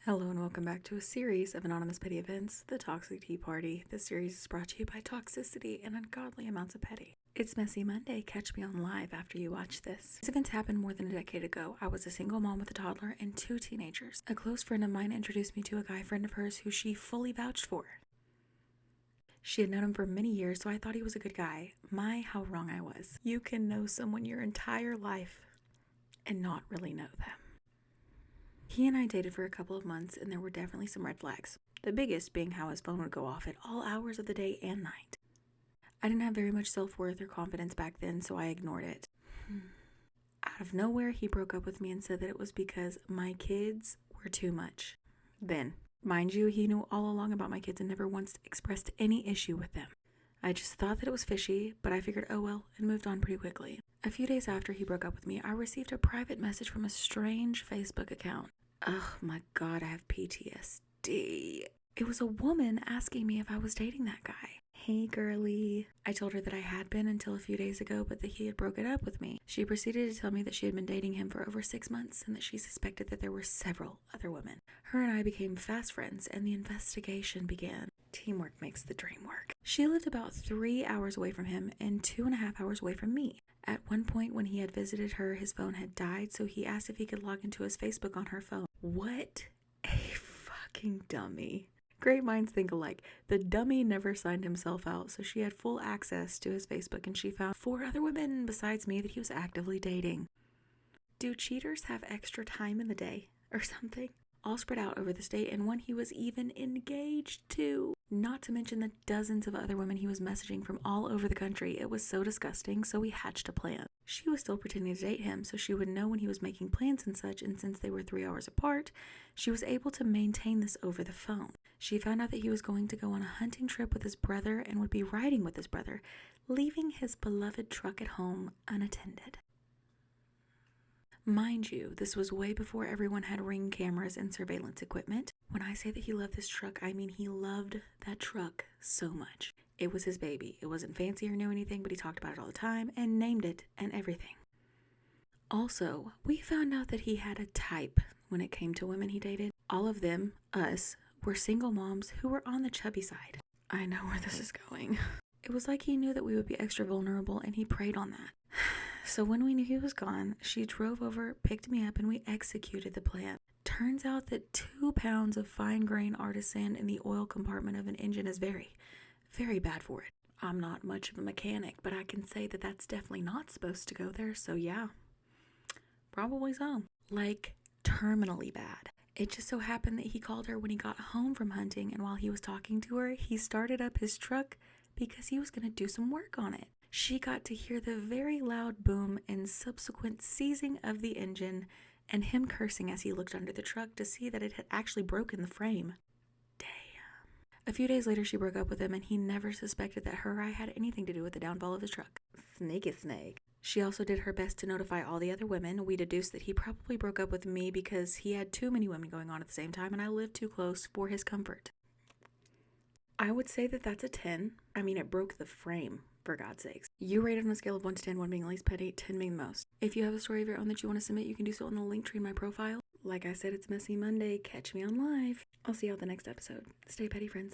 Hello and welcome back to a series of anonymous petty events, The Toxic Tea Party. This series is brought to you by toxicity and ungodly amounts of petty. It's Messy Monday. Catch me on live after you watch this. These events happened more than a decade ago. I was a single mom with a toddler and 2 teenagers. A close friend of mine introduced me to a guy friend of hers who she fully vouched for. She had known him for many years, so I thought he was a good guy. My, how wrong I was. You can know someone your entire life and not really know them. He and I dated for a couple of months, and there were definitely some red flags. The biggest being how his phone would go off at all hours of the day and night. I didn't have very much self-worth or confidence back then, so I ignored it. Out of nowhere, he broke up with me and said that it was because my kids were too much. Then, mind you, he knew all along about my kids and never once expressed any issue with them. I just thought that it was fishy, but I figured, oh well, and moved on pretty quickly. A few days after he broke up with me, I received a private message from a strange Facebook account. Oh my god, I have PTSD. It was a woman asking me if I was dating that guy. Hey girly. I told her that I had been until a few days ago, but that he had broken up with me. She proceeded to tell me that she had been dating him for over 6 months and that she suspected that there were several other women. Her and I became fast friends and the investigation began. Teamwork makes the dream work. She lived about 3 hours away from him and 2.5 hours away from me. At one point when he had visited her, his phone had died, so he asked if he could log into his Facebook on her phone. What a fucking dummy. Great minds think alike. The dummy never signed himself out, so she had full access to his Facebook and she found 4 other women besides me that he was actively dating. Do cheaters have extra time in the day or something? All spread out over this date, and one he was even engaged to. Not to mention the dozens of other women he was messaging from all over the country. It was so disgusting, so we hatched a plan. She was still pretending to date him, so she would know when he was making plans and such, and since they were 3 hours apart, she was able to maintain this over the phone. She found out that he was going to go on a hunting trip with his brother and would be riding with his brother, leaving his beloved truck at home unattended. Mind you, this was way before everyone had Ring cameras and surveillance equipment. When I say that he loved this truck, I mean he loved that truck so much. It was his baby. It wasn't fancy or knew anything, but he talked about it all the time and named it and everything. Also, we found out that he had a type when it came to women he dated. All of them, us, were single moms who were on the chubby side. I know where this is going. It was like he knew that we would be extra vulnerable and he preyed on that. So when we knew he was gone, she drove over, picked me up, and we executed the plan. Turns out that 2 pounds of fine grain artisan in the oil compartment of an engine is very, very bad for it. I'm not much of a mechanic, but I can say that that's definitely not supposed to go there, so yeah. Probably so. Like, terminally bad. It just so happened that he called her when he got home from hunting, and while he was talking to her, he started up his truck because he was going to do some work on it. She got to hear the very loud boom and subsequent seizing of the engine and him cursing as he looked under the truck to see that it had actually broken the frame. Damn. A few days later, she broke up with him and he never suspected that her or I had anything to do with the downfall of his truck. Sneaky snake. She also did her best to notify all the other women. We deduced that he probably broke up with me because he had too many women going on at the same time and I lived too close for his comfort. I would say that that's a 10. I mean, it broke the frame, for God's sakes. You rate it on a scale of 1 to 10, 1 being the least petty, 10 being the most. If you have a story of your own that you want to submit, you can do so on the link tree in my profile. Like I said, it's Messy Monday. Catch me on live. I'll see you all at the next episode. Stay petty, friends.